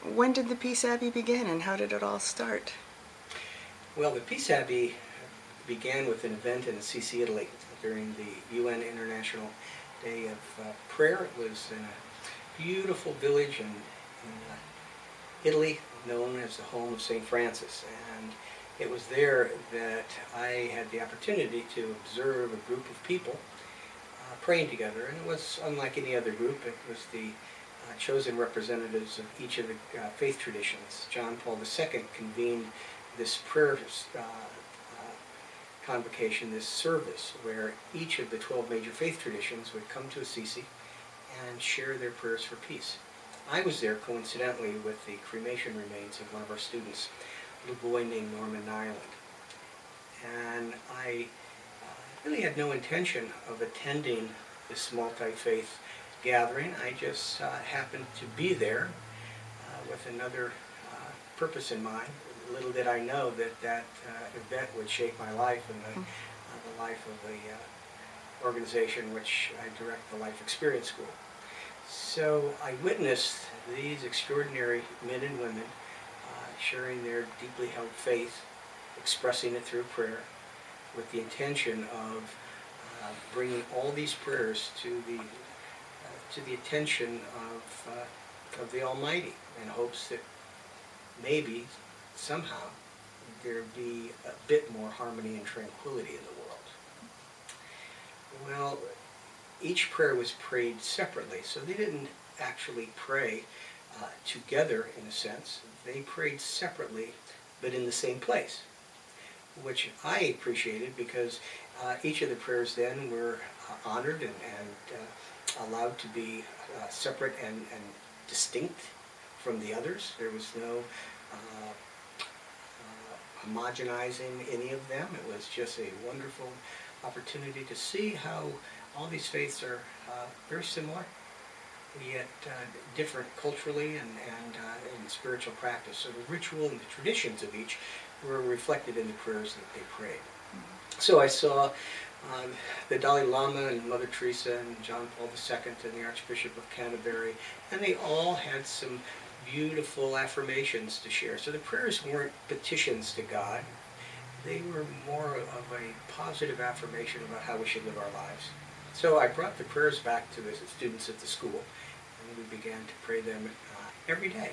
when did the Peace Abbey begin and how did it all start? Well, the Peace Abbey began with an event in Assisi, Italy, during the UN International Day of Prayer. It was in a beautiful village in Italy known as the home of St. Francis. And it was there that I had the opportunity to observe a group of people praying together. And it was unlike any other group. It was the chosen representatives of each of the faith traditions. John Paul II convened this prayer convocation, this service, where each of the 12 major faith traditions would come to Assisi and share their prayers for peace. I was there coincidentally with the cremation remains of one of our students, a little boy named Norman Nyland. And I really had no intention of attending this multi-faith gathering. I just happened to be there with another purpose in mind. Little did I know that that event would shape my life and the life of the organization which I direct, the Life Experience School. So I witnessed these extraordinary men and women sharing their deeply held faith, expressing it through prayer, with the intention of bringing all these prayers to the attention of the Almighty, in hopes that maybe somehow there'd be a bit more harmony and tranquility in the world. Well, each prayer was prayed separately, so they didn't actually pray together in a sense. They prayed separately, but in the same place, which I appreciated because each of the prayers then were honored and allowed to be separate and distinct from the others. There was no homogenizing any of them. It was just a wonderful opportunity to see how all these faiths are very similar, yet different culturally and in spiritual practice. So the ritual and the traditions of each were reflected in the prayers that they prayed. So I saw the Dalai Lama and Mother Teresa and John Paul II and the Archbishop of Canterbury, and they all had some beautiful affirmations to share. So the prayers weren't petitions to God. They were more of a positive affirmation about how we should live our lives. So I brought the prayers back to the students at the school, and we began to pray them every day.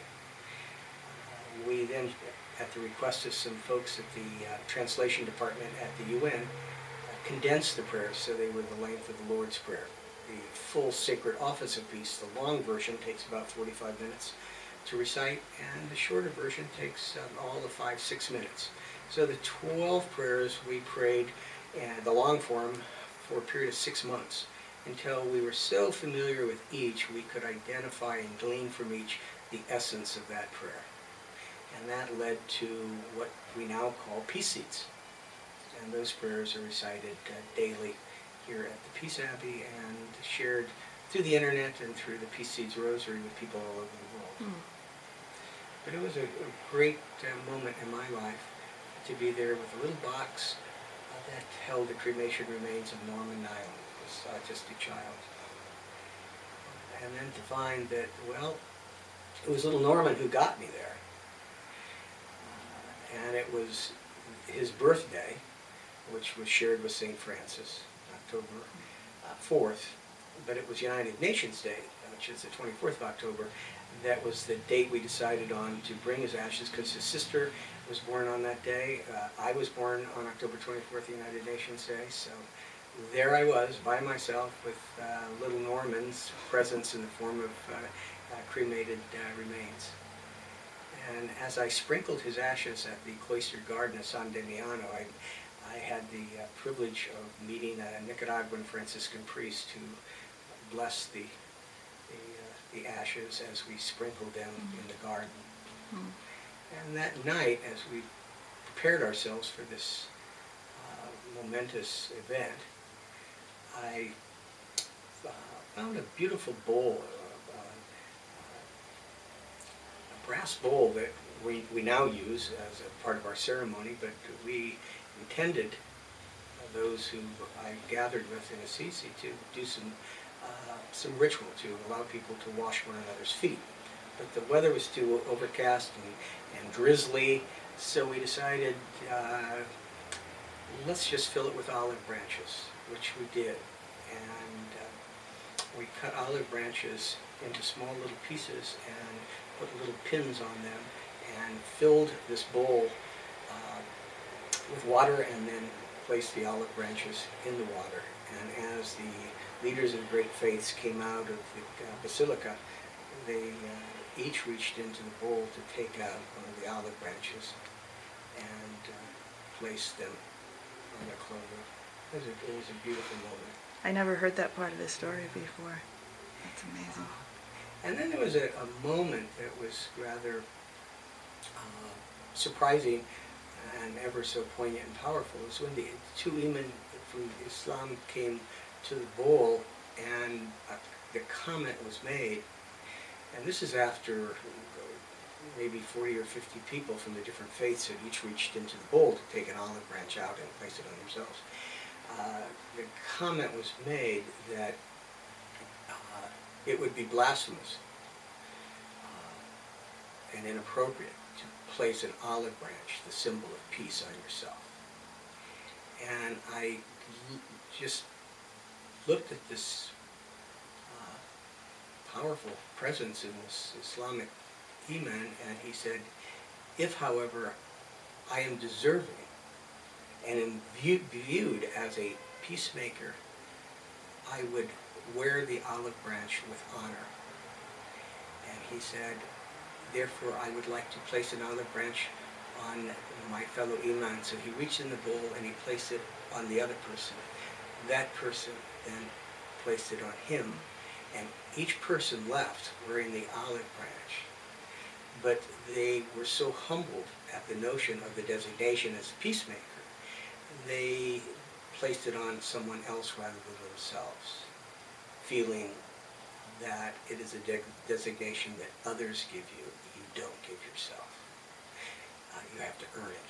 We then, at the request of some folks at the translation department at the UN, condensed the prayers so they were the length of the Lord's Prayer. The full Sacred Office of Peace, the long version, takes about 45 minutes to recite, and the shorter version takes all of 5-6 minutes. So the 12 prayers we prayed, the long form, for a period of 6 months, until we were so familiar with each we could identify and glean from each the essence of that prayer. And that led to what we now call peace seeds. And those prayers are recited daily here at the Peace Abbey and shared through the internet and through the Peace Seeds Rosary with people all over the world. But it was a great moment in my life to be there with a little box that held the cremation remains of Norman Nyland, this autistic child. And then to find that, well, it was little Norman who got me there. And it was his birthday, which was shared with St. Francis, October 4th, but it was United Nations Day, which is the 24th of October. That was the date we decided on to bring his ashes, because his sister was born on that day. I was born on October 24th, United Nations Day, so there I was by myself with little Norman's presence in the form of cremated remains. And as I sprinkled his ashes at the cloistered garden of San Damiano, I had the privilege of meeting a Nicaraguan Franciscan priest who blessed the ashes as we sprinkled them in the garden. And that night, as we prepared ourselves for this momentous event, I found a beautiful bowl, a brass bowl that we now use as a part of our ceremony, but we intended those who I gathered with in Assisi to do some ritual to allow people to wash one another's feet but the weather was too overcast and drizzly, so we decided let's just fill it with olive branches, which we did. And we cut olive branches into small little pieces and put little pins on them and filled this bowl with water, and then placed the olive branches in the water. And as the leaders of great faiths came out of the basilica, they each reached into the bowl to take out one of the olive branches and place them on their clothing. It was a beautiful moment. I never heard that part of the story before. That's amazing. And then there was a moment that was rather surprising and ever so poignant and powerful. It was when the two imam from Islam came to the bowl, and the comment was made, and this is after maybe 40 or 50 people from the different faiths had each reached into the bowl to take an olive branch out and place it on themselves. The comment was made that it would be blasphemous and inappropriate to place an olive branch, the symbol of peace, on yourself. And I just looked at this powerful presence in this Islamic imam, and he said, if, however, I am deserving and am viewed as a peacemaker, I would wear the olive branch with honor. And he said, therefore, I would like to place an olive branch on my fellow imam. So he reached in the bowl and he placed it on the other person. That person then placed it on him, and each person left wearing the olive branch. But they were so humbled at the notion of the designation as peacemaker, they placed it on someone else rather than themselves, feeling that it is a designation that others give you, you don't give yourself. You have to earn it.